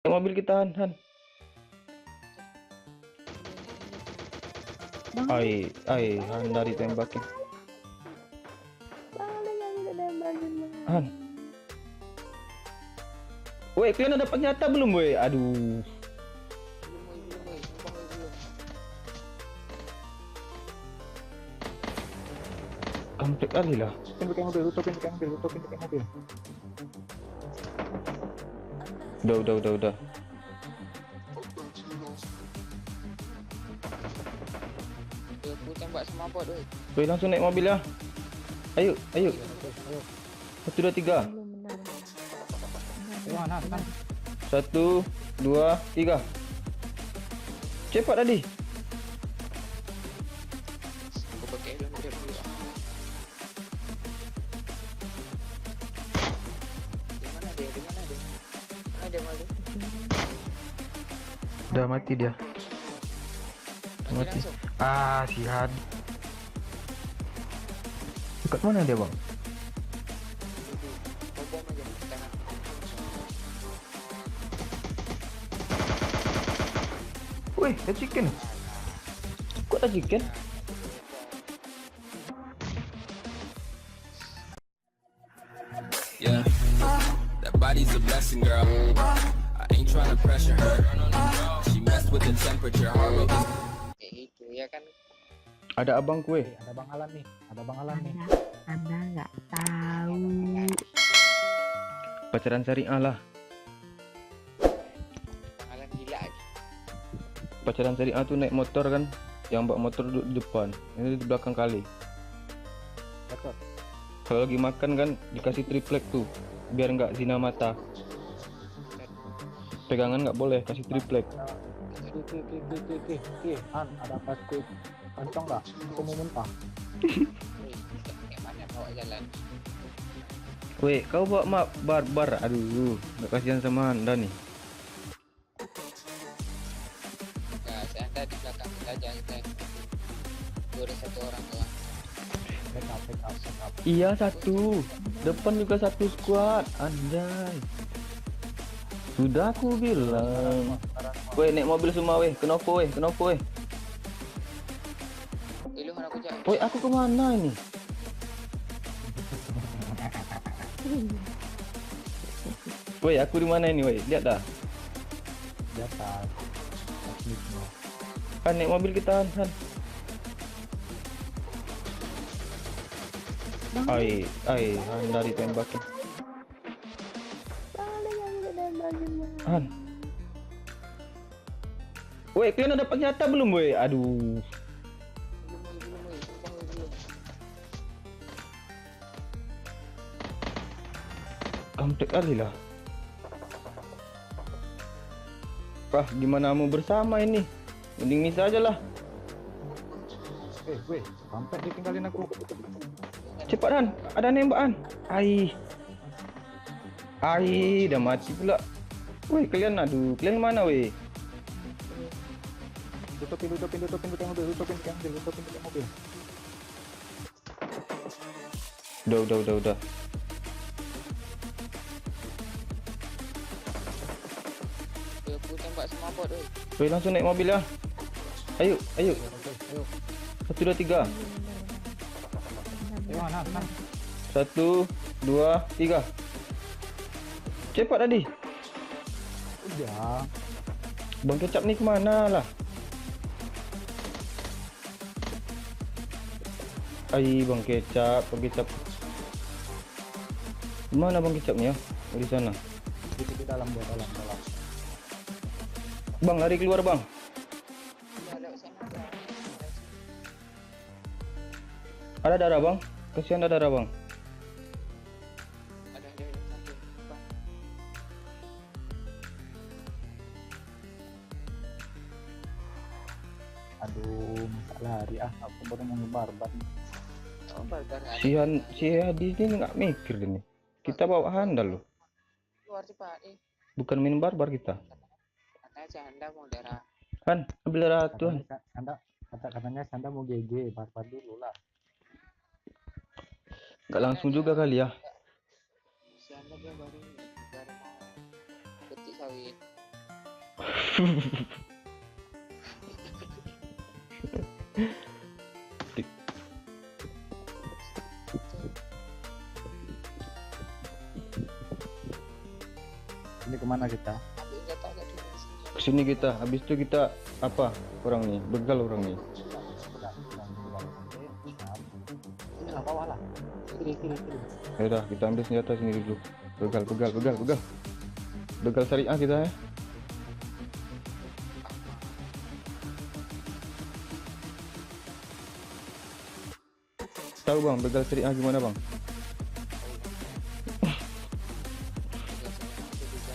Mobil kita Han. Han dari tembakin. Han. Woi, kalian ada nyata belum, woi? Aduh. Kampret kali lah. Pakai mobil. Udah. Aku tembak sama apa doi? Woi, langsung naik mobil ya. Ayo. 1 2 3. Mana? 1 2 3. Cepat tadi. Aku pakai helm dia dulu. Di mana dia? Ada malu. Udah mati dia. Mati. Langsung. Si Han. Dekat mana dia, Bang? Kau bom aja kanan. Wih, ada chicken. Kok ada chicken? Yeah, that body's a blessing, girl. I ain't trying to pressure her. She messed with the temperature, heart rate was Kayak gitu ya kan. Ada abang kue. Ada Bang Alan nih. Anda nggak tahu. Pacaran syariah lah. Pengalaman gila aja. Pacaran syariah tuh naik motor kan, yang bawa motor duduk di depan, ini di belakang kali. Betul. Kalau lagi makan kan dikasih triplek tuh, biar nggak zina mata. Pegangan nggak boleh, kasih triplek. Han, ada apa sih? Kencang nggak? Aku mau muntah. Wih, kayak mana bawa jalan? Weh, kau bawa barbar, aduh, nggak kasihan sama Anda nih. Nah, saya anda di belakang kita aja kita. Gue ada satu orang doang. Backup. Iya satu, depan juga satu squad, anjay. Sudah aku bilang. Weh, naik mobil semua weh, kenapa weh? Lu mana aku jak? Weh, aku kemana ini? Weh, aku di mana ini weh? Lihat dah. Di atas. Han, naik mobil kita Han. Han dari tembakin. Han. Weh, kalian ada nyata belum weh? Aduh. Belum. Kampret kali lah. Gimana mau bersama ini? Mending misah aja lah. Sampai ditinggalin aku. Cepat Han, ada nembakan. Udah mati pula. Weh, kalian mana weh? Tutupin mobil. Udah. Aku tembak sama apa doi? Weh, langsung naik mobil ya. Ayo. Ayo. 1 2 3. Mana? 1 2 3. Cepat tadi. Udah. Bang Kecap nih kemana lah? Bang Kecap. Mana Bang Kecapnya? Di sana. Di dalam. Bang, lari keluar bang. Ada sana ada. Ada darah bang. Kasihan ada darah bang. Ada satu. Bang. Aduh, lari aku baru mau barbar. Oh, barbar. Si Hadi ini nggak mikir ini. Kita bawa handal loh. Keluar cepat. Bukan main barbar kita. Katanya anda mau darah. Han, ambil darah Tuhan. Katanya Anda mau GG, barbar dulu lah. Nggak langsung juga kali ya. Si anda dia baru mau petik sawit. Ini kemana kita? Ambil senjata agak dulu di sini. Kesini kita, habis itu kita apa orang nih, begal orang nih. Ini lah bawah lah. Kiri. Ya udah, kita ambil senjata sini dulu. Begal. Begal syariah kita ya. Tahu bang, begal syariah gimana bang? Biasanya itu juga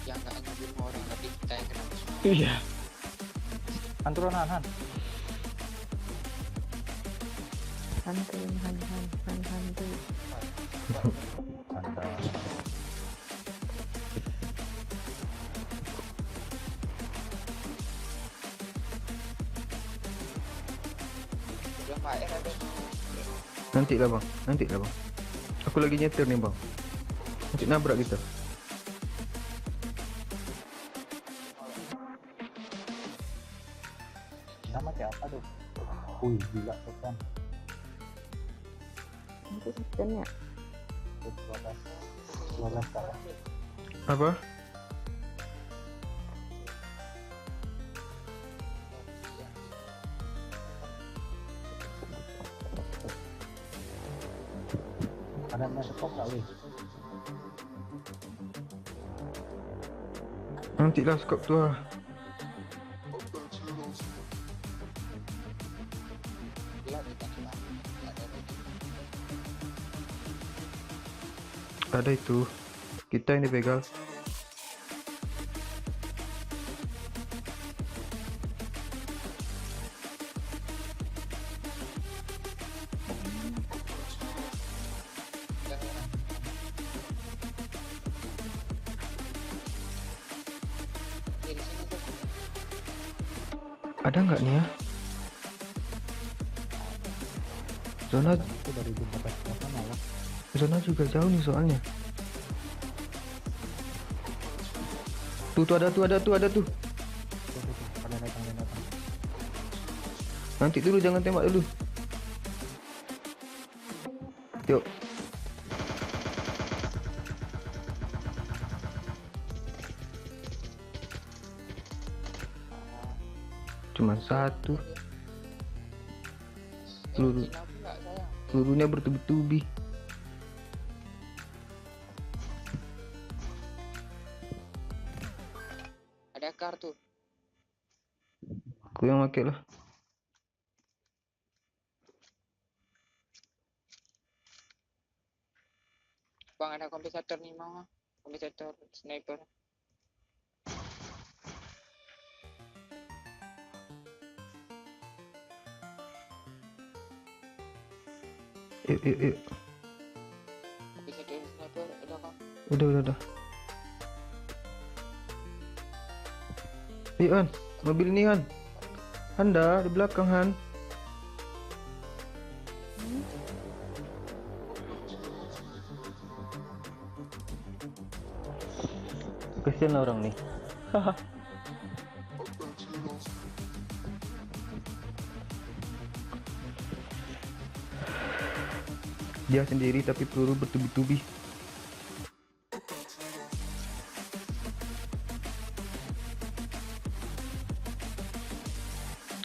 yang nggak ngebunuh orang tapi kita yang kena musuh. Iya. Han turun Han. Santuin hantu. Santai. Udah Pak R ada. Nanti lah bang. Aku lagi nyetir nih bang. Nanti nabrak kita. Nama kayak apa tuh? Wih, gila tuh kan. Itu sistemnya. 12 sekarang. Apa? Ada masuk nggak wih? Nanti lah skop tuh. Gelap kita kena. Ada lagi. Ada itu. Kita yang dibegal. Jangan. Di sini tuh. Ada nggak nih ya? Zona Itu dari beberapa sana lah. zona juga jauh nih soalnya. Tuh ada tuh. Ada datang. Nanti dulu, jangan tembak dulu. Yuk. Cuma satu. Peluru. Cina pula sayang. Pelurunya bertubi-tubi. Ada kartu. Aku yang pakai lah. Bang ada kompensator nih mau. Kompensator sniper. Yuk. Kompensator sniper ada kan? Udah. Han, mobil ini Han. Anda di belakang Han. Kesian lah orang nih. Dia sendiri tapi peluru bertubi-tubi.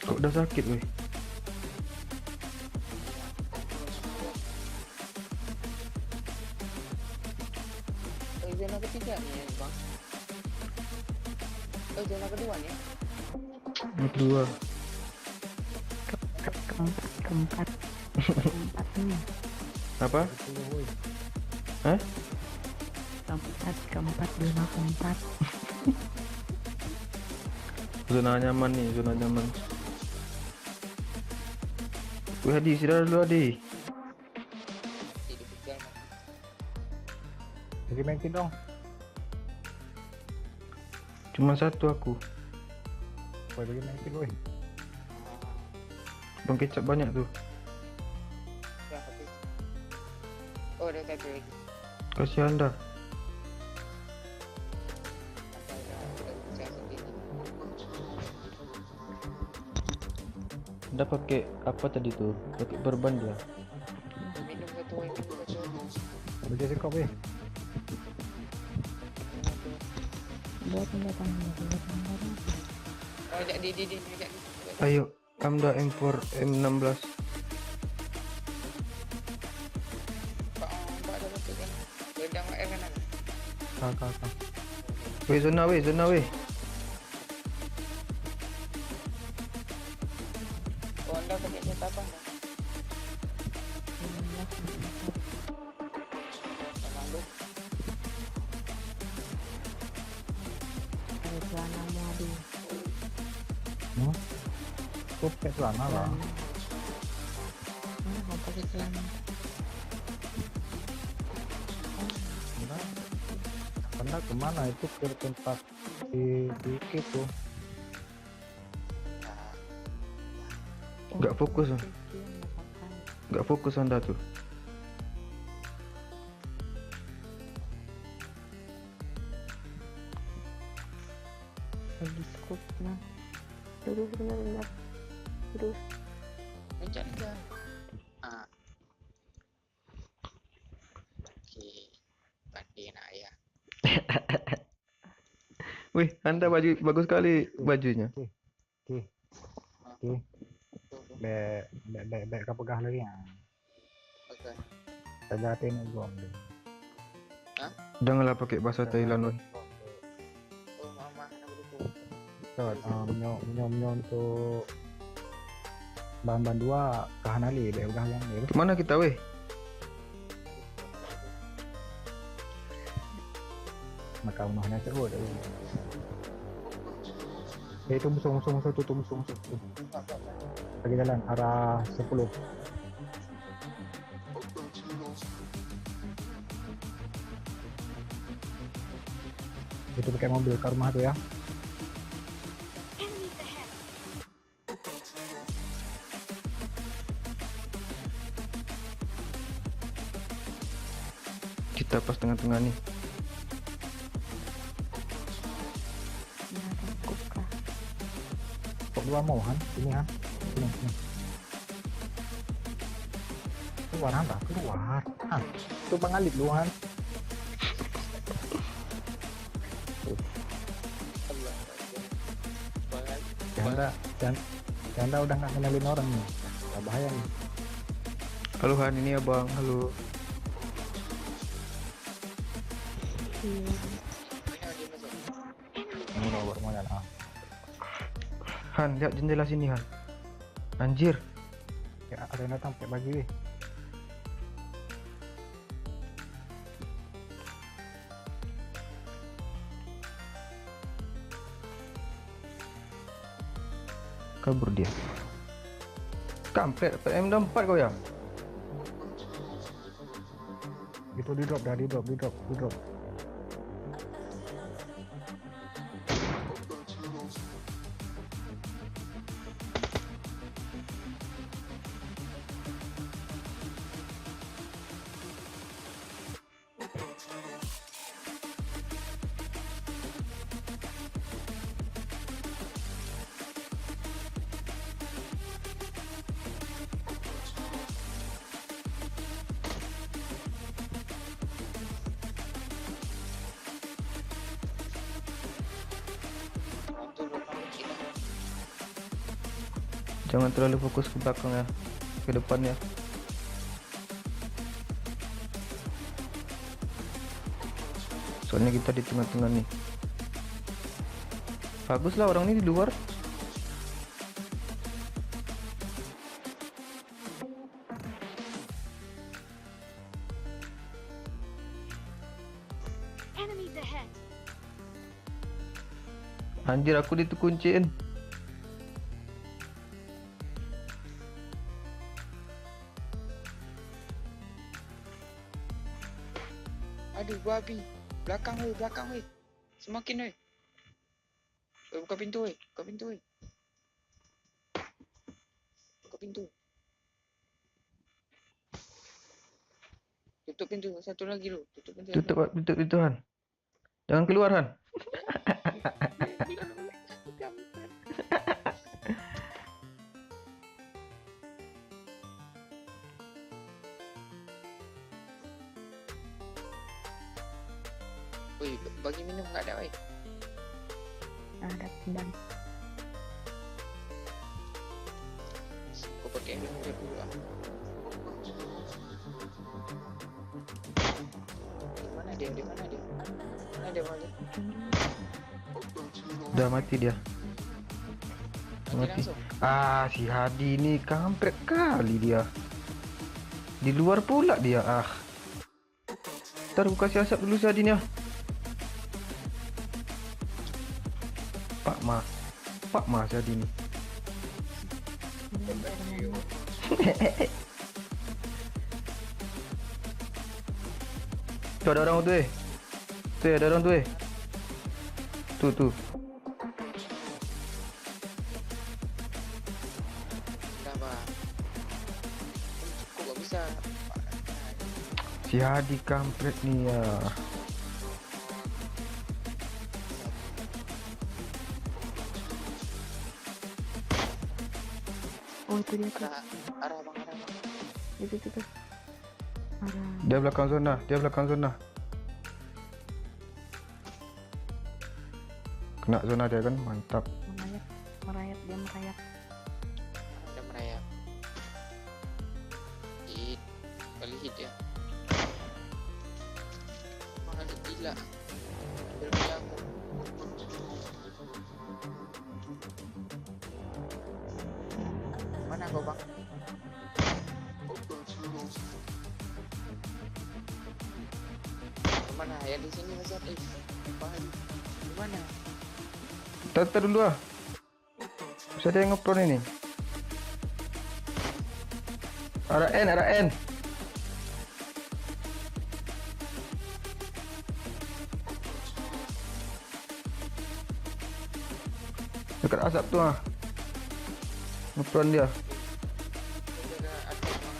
Kok udah sakit weh? Zona ketiga nih bang. Zona kedua nih. Yang kedua. Keempat nih. Apa? Itu wih. Hah? Keempat zona keempat. Zona nyaman nih, zona nyaman. Wih Hadi, istirahat dulu Hadi. Jadi begal. Jadi mainin dong. Cuma satu aku. Wih, bagi mainin wih. Bang kecap banyak tuh. Ya habis. Oh ada satu lagi. Kasih Anda. Ada Anda pakai apa tadi tuh? Pakai perban dia. Minum satu weh, minum satu. Bagi sekop eh. Buat datang baru. Oh, ajak di. Ajak di. Ayo, Amda M4 M16. Pak dah betul kan. Ledang air kan. Kakak. Weh, zona weh. Oh, anda pakai senjata apa anda? Memang lu. Ada celana mobil. Kop kayak celana lah. Mau pakai celana. Karena kemana itu ke tempat di itu. Nggak fokus, nggak fokus Anda tuh. Lagi scoop nah. Terus benar. Terus Ajak. Ah. Okey. Pandi nak ya. Wih, Anda baju bagus sekali bajunya. Oke. Baik kau pegang lagi ya. Okey. Saya tengok gom deh. Janganlah pakai bahasa Thailand, weh. Oh, mama nak dulu. Menyo untuk bahan-bahan dua kahanali baik udah yang ni. Kemana kita, weh? Maka rumahnya terus. Itu musuh tuh musuh. Lagi jalan arah 10. Itu pakai mobil ke rumah tuh ya. Kita pas tengah-tengah nih. ada scoop kah? Kok dua mau Han? Ini Han. Sini. Keluar Han, keluar. Han. Itu Bang Alip dulu Han. Janda udah nggak kenalin orang nih. Nggak bahaya nih. Halo Han, ini abang. Halo. Iya. Ini udah baru mau jalan. Han, lihat jendela sini Han. Anjir. Ya ada yang datang pakai baju deh. Kabur dia. Kampret, M4 kau ya? Itu di drop. Jangan terlalu fokus ke belakang ya, ke depan ya. Soalnya kita di tengah-tengah nih. Baguslah orang ini di luar. Enemies ahead. Anjir, aku ditukuncin. Aduh, babi. Belakang weh. Semakin weh. Weh, buka pintu weh. Buka pintu. Tutup pintu. Satu lagi lu. Tutup pintu. Tutup itu Han. Jangan keluar Han. bagi minum nggak ada, weh. Ada kembali. Kau pakai minum dia dulu lah. Di mana dia? Di mana dia? Mana dia balik? Udah mati dia. Mati. Langsung. Ah, si Hadi ni kampret kali dia. Di luar pula dia. Ah. Ntar aku kasih asap dulu si Hadi ni ah. Pak Ma si Hadi ni. Tu ada orang tu eh. Tu ada orang tu eh. Tu. Dah bang. Kau nggak bisa. Si Hadi kampret ni ya. Oh itu dia tuh. Arah bang. Itu. Arah. Dia belakang zona. Kena zona dia kan, mantap. Merayap dia merayap. Ada merayap. Hit. Kali hit ya. Mana dia gila. Ambil punya aku. Mana kau bang? Mana ya di sini masih ada. Bang, di mana? Tar dulu ah. Bisa ada yang nge-pro ini. Arah N. Dekat asap tu ah. Nge-pro dia. Jaga atas bang.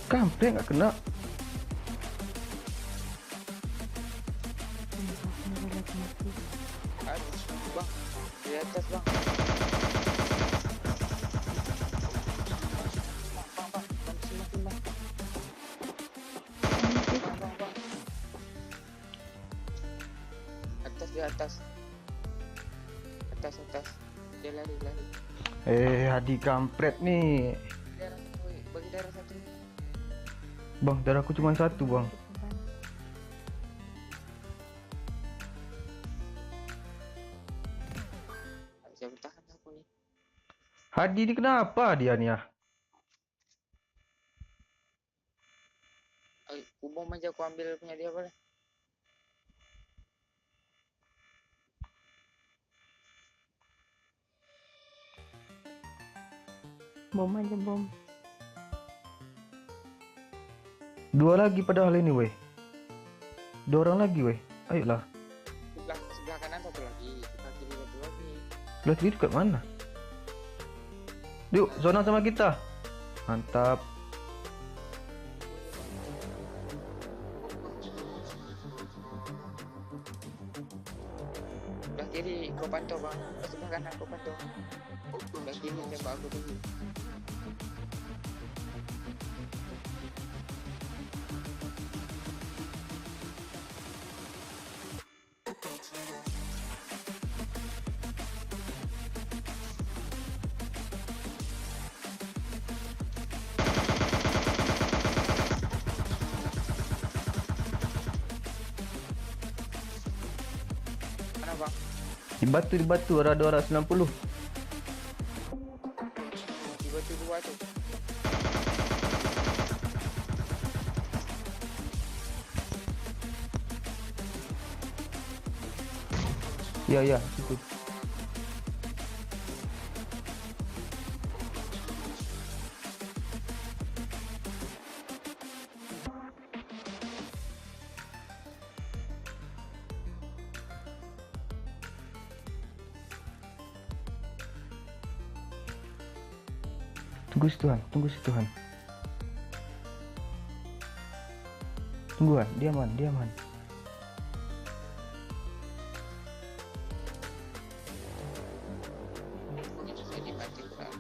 Kampret enggak kena. Atas bang. Di atas bang. Bang, semakin bang. Bang. Atas di atas. Atas. Dia lari. Hadi kampret ni. Darah satu, weh. Bagi darah satu. Bang, darahku cuma satu bang. Tak bisa bertahan aku ni. Hadi ni kenapa dia ni ah? Bom aja aku ambil punya dia boleh. Bom aja bom. Dua lagi padahal ini weh. Dua orang lagi weh. Ayolah. Sebelah kanan satu lagi. Sebelah kiri satu lagi. Sebelah kiri dekat mana? Yuk, zona sama kita. Mantap. Sebelah kiri kau pantau bang. Sebelah kanan kau pantau. Sebelah kiri tembak aku dulu. Mana bang? Di batu ada 290. Di batu dua tu. Ya, situ. Tunggu situ Han. Tunggu Han, diam Han. Jadi mati kurang.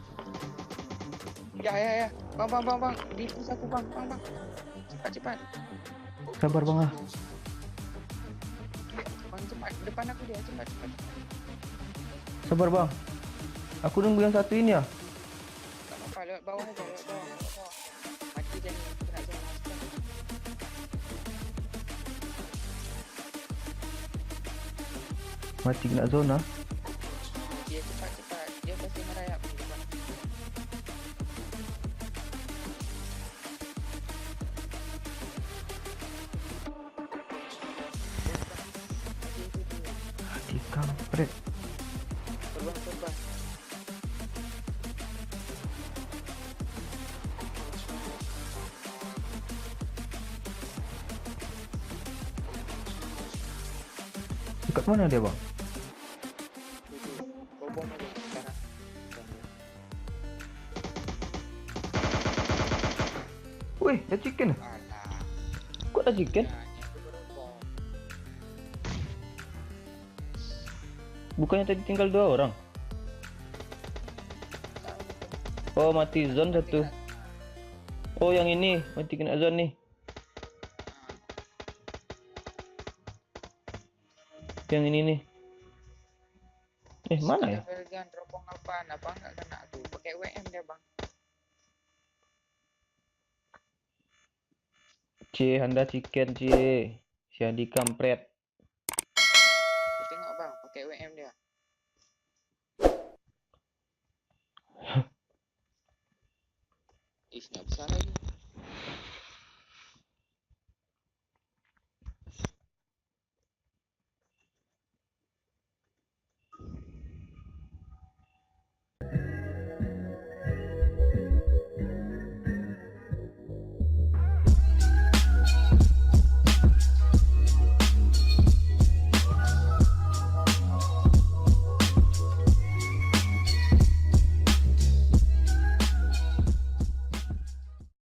Ya. Bang. Di pus aku bang. cepat. Sabar bang ah. Bang cepat, depan aku dia, cepat. Sabar bang. Aku nunggu yang satu ini ya. Tak apa, lewat bawah aja, lewat bawah. Mati dia ni, aku nak jalan cepat. Mati kena zona. Dia cepat, dia pasti merayap di depan. Mati itu dia. Di kampret. Terbang. Dekat mana dia bang? Kau bom aja sekarang. Wih, dah chicken. Alah. Kok dah chicken? Nah, ni aku berbom. Bukannya tadi tinggal 2 orang? Oh, mati zone satu. Oh, yang ini mati kena zone nih. Yang ini nih. Mana ya? Jangan teropong apa enggak kena tuh. Pakai WM dia bang. Anda chicken si Andi kampret. Tengok bang, pakai WM dia. Ih, nggak bisa lagi.